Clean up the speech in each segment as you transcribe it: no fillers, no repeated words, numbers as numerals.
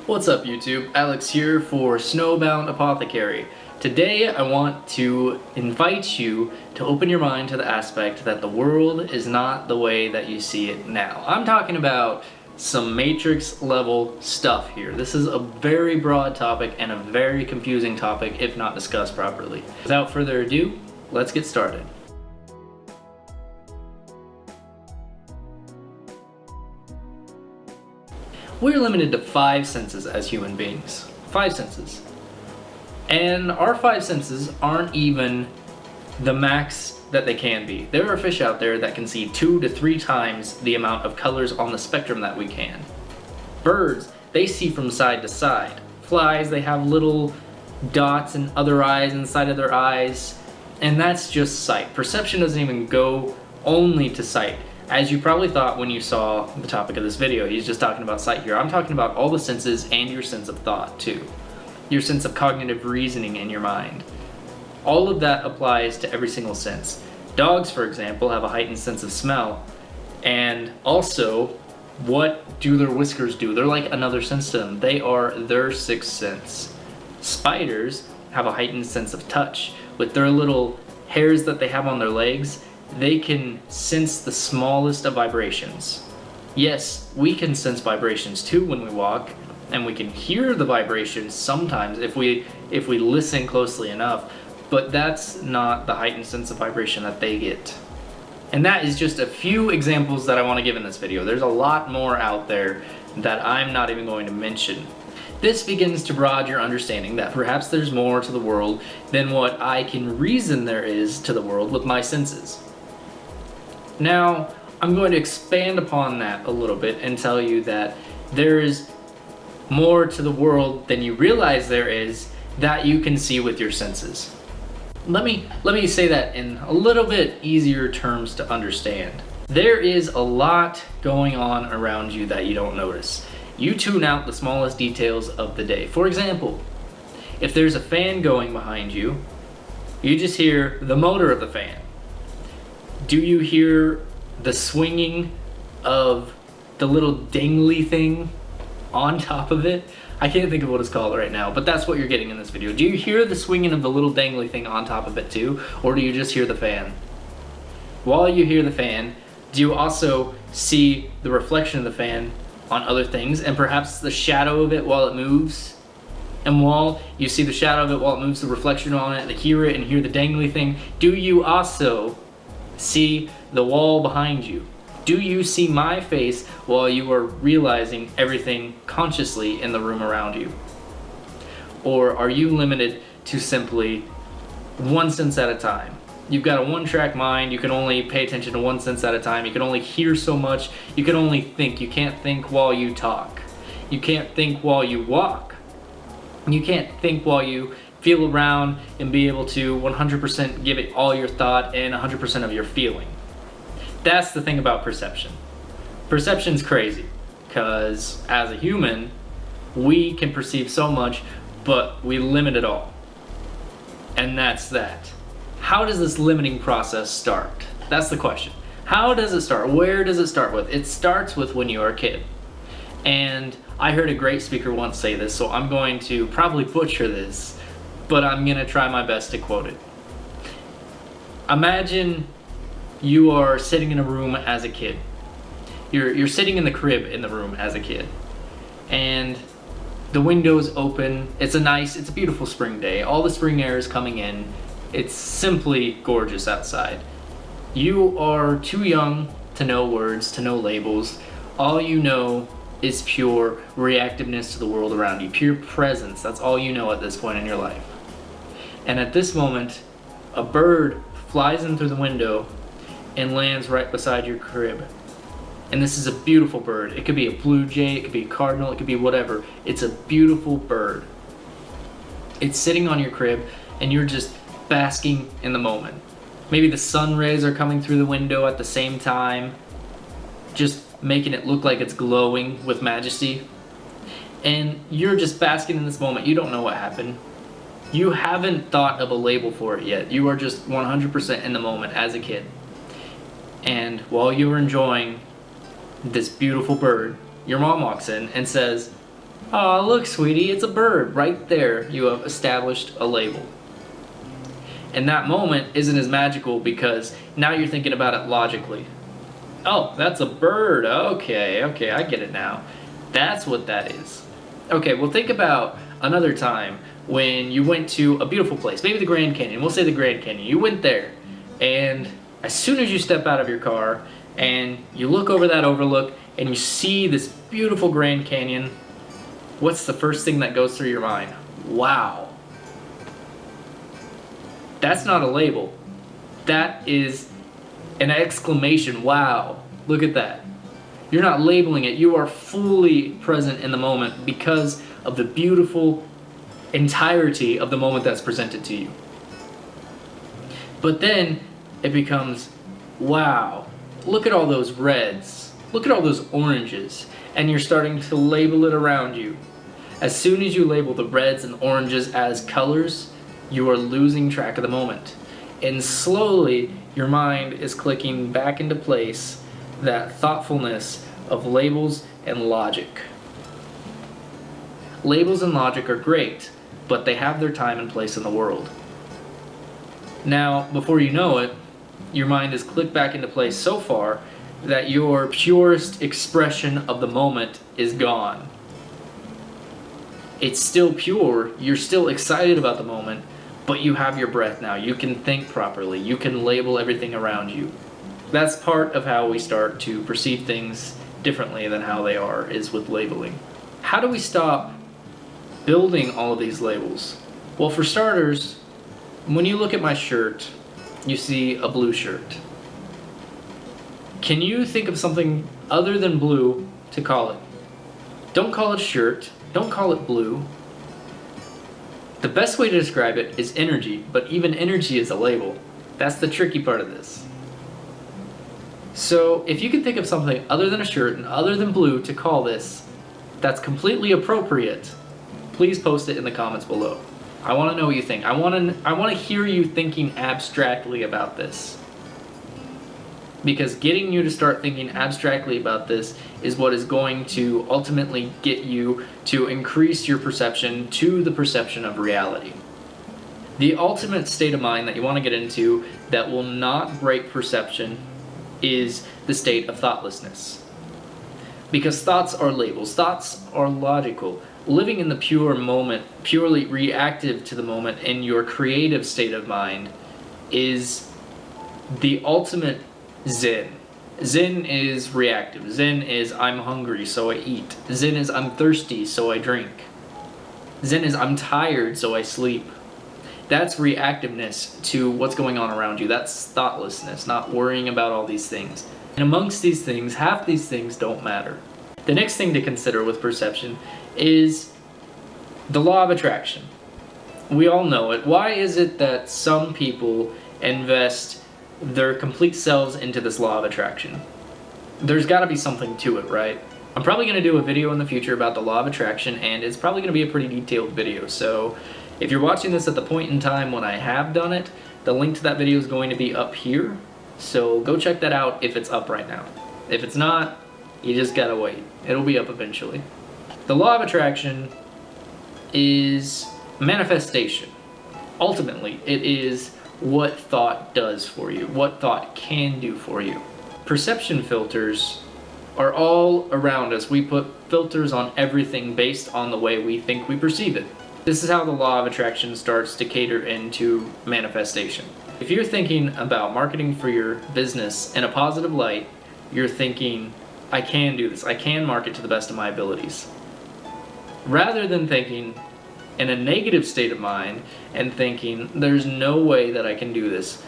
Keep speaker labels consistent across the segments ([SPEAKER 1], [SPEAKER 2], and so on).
[SPEAKER 1] What's up YouTube? Alex here for Snowbound Apothecary. Today I want to invite you to open your mind to the aspect that the world is not the way that you see it now. I'm talking about some Matrix level stuff here. This is a very broad topic and a very confusing topic if not discussed properly. Without further ado, let's get started. We're limited to 5 senses as human beings. 5 senses. And our 5 senses aren't even the max that they can be. There are fish out there that can see 2 to 3 times the amount of colors on the spectrum that we can. Birds, they see from side to side. Flies, they have little dots and other eyes inside of their eyes. And that's just sight. Perception doesn't even go only to sight. As you probably thought when you saw the topic of this video, he's just talking about sight here. I'm talking about all the senses and your sense of thought too. Your sense of cognitive reasoning in your mind. All of that applies to every single sense. Dogs, for example, have a heightened sense of smell. And also, what do their whiskers do? They're like another sense to them. They are their sixth sense. Spiders have a heightened sense of touch. With their little hairs that they have on their legs, they can sense the smallest of vibrations. Yes, we can sense vibrations too when we walk, and we can hear the vibrations sometimes if we listen closely enough, but that's not the heightened sense of vibration that they get. And that is just a few examples that I want to give in this video. There's a lot more out there that I'm not even going to mention. This begins to broaden your understanding that perhaps there's more to the world than what I can reason there is to the world with my senses. Now, I'm going to expand upon that a little bit and tell you that there is more to the world than you realize there is that you can see with your senses. Let me say that in a little bit easier terms to understand. There is a lot going on around you that you don't notice. You tune out the smallest details of the day. For example, if there's a fan going behind you, you just hear the motor of the fan. Do you hear the swinging of the little dangly thing on top of it? I can't think of what it's called right now, but that's what you're getting in this video. Do you hear the swinging of the little dangly thing on top of it too, or do you just hear the fan? While you hear the fan, do you also see the reflection of the fan on other things, and perhaps the shadow of it while it moves? And while you see the shadow of it while it moves, the reflection on it, hear it and hear the dangly thing, do you also see the wall behind you? Do you see my face while you are realizing everything consciously in the room around you? Or are you limited to simply one sense at a time? You've got a one-track mind, you can only pay attention to one sense at a time, you can only hear so much, you can only think. You can't think while you talk. You can't think while you walk. You can't think while you feel around and be able to 100% give it all your thought and 100% of your feeling. That's the thing about perception. Perception's crazy, because as a human, we can perceive so much, but we limit it all. And that's that. How does this limiting process start? That's the question. How does it start? Where does it start with? It starts with when you're a kid. And I heard a great speaker once say this, so I'm going to probably butcher this, but I'm gonna try my best to quote it. Imagine you are sitting in a room as a kid. You're sitting in the crib in the room as a kid, and the window's open. It's a beautiful spring day. All the spring air is coming in. It's simply gorgeous outside. You are too young to know words, to know labels. All you know is pure reactiveness to the world around you, pure presence. That's all you know at this point in your life. And at this moment, a bird flies in through the window and lands right beside your crib. And this is a beautiful bird. It could be a blue jay, it could be a cardinal, it could be whatever. It's a beautiful bird. It's sitting on your crib and you're just basking in the moment. Maybe the sun rays are coming through the window at the same time, just making it look like it's glowing with majesty. And you're just basking in this moment. You don't know what happened. You haven't thought of a label for it yet. You are just 100% in the moment as a kid. And while you were enjoying this beautiful bird, your mom walks in and says, Aw, look, sweetie, it's a bird. Right there, you have established a label. And that moment isn't as magical because now you're thinking about it logically. Oh, that's a bird. Okay, I get it now. That's what that is. Okay, well, think about another time when you went to a beautiful place, maybe the Grand Canyon. We'll say the Grand Canyon. You went there, and as soon as you step out of your car and you look over that overlook and you see this beautiful Grand Canyon, what's the first thing that goes through your mind? Wow. That's not a label. That is an exclamation. Wow. Look at that. You're not labeling it. You are fully present in the moment because of the beautiful entirety of the moment that's presented to you. But then it becomes, wow, look at all those reds. Look at all those oranges. And you're starting to label it around you. As soon as you label the reds and oranges as colors, you are losing track of the moment. And slowly, your mind is clicking back into place that thoughtfulness of labels and logic. Labels and logic are great, but they have their time and place in the world. Now, before you know it, your mind is clicked back into place so far that your purest expression of the moment is gone. It's still pure, you're still excited about the moment, but you have your breath now. You can think properly. You can label everything around you. That's part of how we start to perceive things differently than how they are, is with labeling. How do we stop building all of these labels? Well, for starters, when you look at my shirt, you see a blue shirt. Can you think of something other than blue to call it? Don't call it shirt. Don't call it blue. The best way to describe it is energy, but even energy is a label. That's the tricky part of this. So if you can think of something other than a shirt and other than blue to call this, that's completely appropriate, please post it in the comments below. I want to know what you think. I want to hear you thinking abstractly about this. Because getting you to start thinking abstractly about this is what is going to ultimately get you to increase your perception to the perception of reality. The ultimate state of mind that you want to get into that will not break perception is the state of thoughtlessness. Because thoughts are labels, thoughts are logical. Living in the pure moment, purely reactive to the moment in your creative state of mind is the ultimate Zen. Zen is reactive. Zen is I'm hungry, so I eat. Zen is I'm thirsty, so I drink. Zen is I'm tired, so I sleep. That's reactiveness to what's going on around you. That's thoughtlessness, not worrying about all these things. And amongst these things, half these things don't matter. The next thing to consider with perception is the law of attraction. We all know it. Why is it that some people invest their complete selves into this law of attraction? There's got to be something to it, right? I'm probably going to do a video in the future about the law of attraction, and it's probably going to be a pretty detailed video. So if you're watching this at the point in time when I have done it, the link to that video is going to be up here. So go check that out if it's up right now. If it's not, you just gotta wait. It'll be up eventually. The law of attraction is manifestation. Ultimately, it is what thought does for you, what thought can do for you. Perception filters are all around us. We put filters on everything based on the way we think we perceive it. This is how the law of attraction starts to cater into manifestation. If you're thinking about marketing for your business in a positive light, you're thinking, I can do this, I can market to the best of my abilities. Rather than thinking in a negative state of mind and thinking, there's no way that I can do this.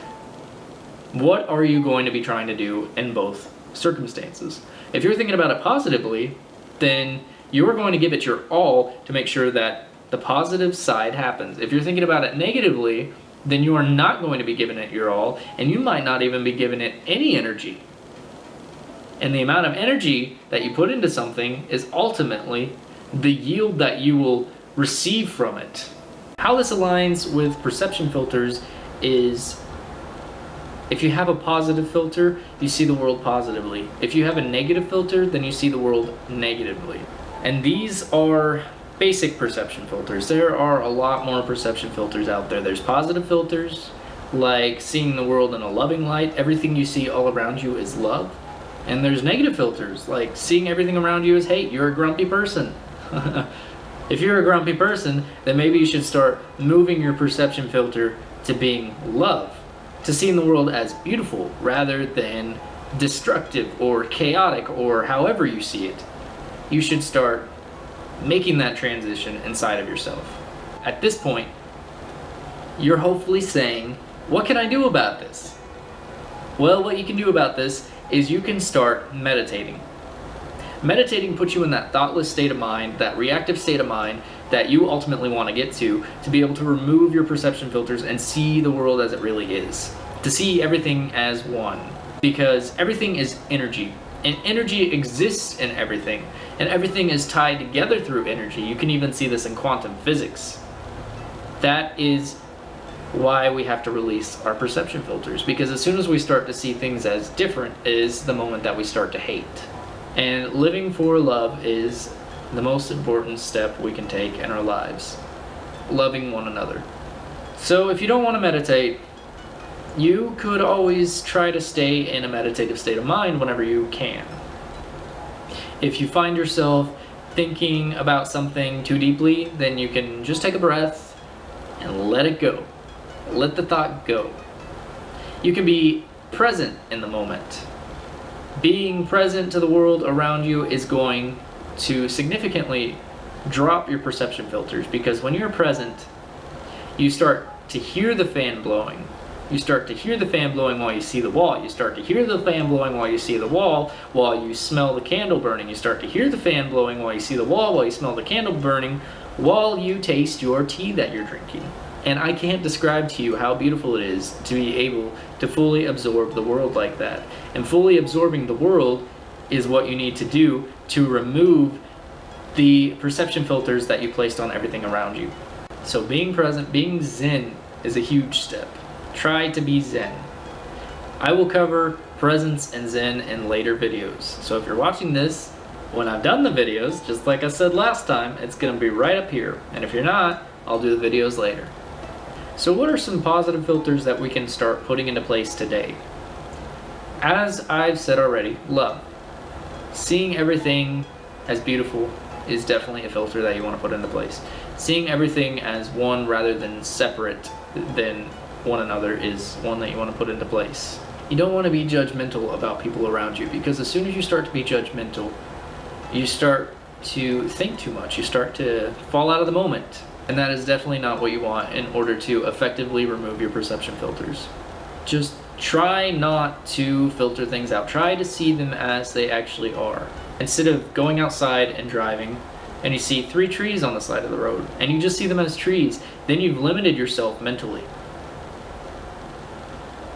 [SPEAKER 1] What are you going to be trying to do in both circumstances? If you're thinking about it positively, then you're going to give it your all to make sure that the positive side happens. If you're thinking about it negatively, then you are not going to be giving it your all, and you might not even be giving it any energy. And the amount of energy that you put into something is ultimately the yield that you will receive from it. How this aligns with perception filters is, if you have a positive filter, you see the world positively. If you have a negative filter, then you see the world negatively. And these are basic perception filters. There are a lot more perception filters out there. There's positive filters, like seeing the world in a loving light. Everything you see all around you is love. And there's negative filters, like seeing everything around you as hate. You're a grumpy person. If you're a grumpy person, then maybe you should start moving your perception filter to being love, to seeing the world as beautiful rather than destructive or chaotic or however you see it. You should start making that transition inside of yourself. At this point, you're hopefully saying, what can I do about this? Well, what you can do about this is you can start meditating. Meditating puts you in that thoughtless state of mind, that reactive state of mind that you ultimately want to get to be able to remove your perception filters and see the world as it really is. To see everything as one. Because everything is energy. And energy exists in everything. And everything is tied together through energy. You can even see this in quantum physics. That is why we have to release our perception filters. Because as soon as we start to see things as different is the moment that we start to hate. And living for love is the most important step we can take in our lives. Loving one another. So if you don't want to meditate, you could always try to stay in a meditative state of mind whenever you can. If you find yourself thinking about something too deeply, then you can just take a breath and let it go. Let the thought go. You can be present in the moment. Being present to the world around you is going to significantly drop your perception filters, because when you're present, you start to hear the fan blowing. You start to hear the fan blowing while you see the wall. You start to hear the fan blowing while you see the wall, while you smell the candle burning. You start to hear the fan blowing while you see the wall, while you smell the candle burning, while you taste your tea that you're drinking. And I can't describe to you how beautiful it is to be able to fully absorb the world like that. And fully absorbing the world is what you need to do to remove the perception filters that you placed on everything around you. So being present, being zen is a huge step. Try to be zen. I will cover presence and zen in later videos. So if you're watching this, when I've done the videos, just like I said last time, it's going to be right up here. And if you're not, I'll do the videos later. So what are some positive filters that we can start putting into place today? As I've said already, love. Seeing everything as beautiful is definitely a filter that you want to put into place. Seeing everything as one rather than separate than one another is one that you want to put into place. You don't want to be judgmental about people around you, because as soon as you start to be judgmental, you start to think too much. You start to fall out of the moment. And that is definitely not what you want in order to effectively remove your perception filters. Just try not to filter things out. Try to see them as they actually are. Instead of going outside and driving and you see 3 trees on the side of the road and you just see them as trees, then you've limited yourself mentally.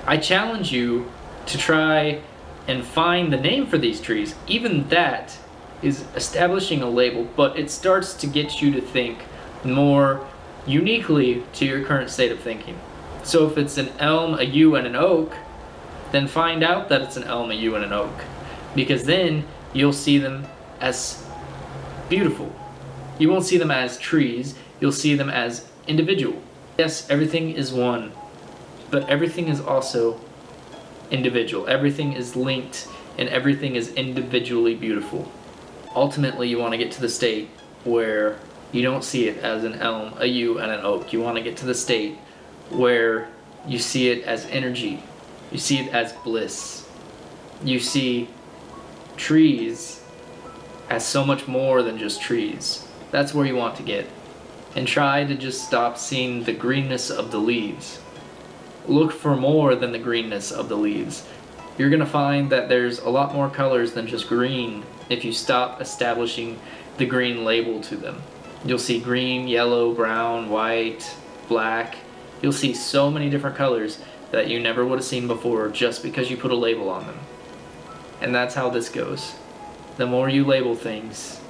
[SPEAKER 1] I challenge you to try and find the name for these trees. Even that is establishing a label, but it starts to get you to think more uniquely to your current state of thinking. So if it's an elm, a yew, and an oak, then find out that it's an elm, a yew, and an oak, because then you'll see them as beautiful. You won't see them as trees, you'll see them as individual. Yes, everything is one, but everything is also individual. Everything is linked and everything is individually beautiful. Ultimately, you want to get to the state where you don't see it as an elm, a yew, and an oak. You want to get to the state where you see it as energy. You see it as bliss. You see trees as so much more than just trees. That's where you want to get. And try to just stop seeing the greenness of the leaves. Look for more than the greenness of the leaves. You're going to find that there's a lot more colors than just green if you stop establishing the green label to them. You'll see green, yellow, brown, white, black. You'll see so many different colors that you never would have seen before just because you put a label on them. And that's how this goes. The more you label things,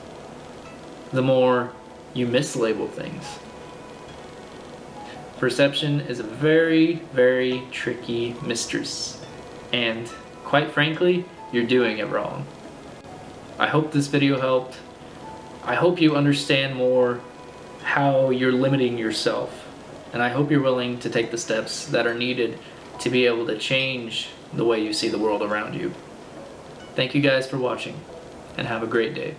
[SPEAKER 1] the more you mislabel things. Perception is a very, very tricky mistress. And quite frankly, you're doing it wrong. I hope this video helped. I hope you understand more how you're limiting yourself, and I hope you're willing to take the steps that are needed to be able to change the way you see the world around you. Thank you guys for watching, and have a great day.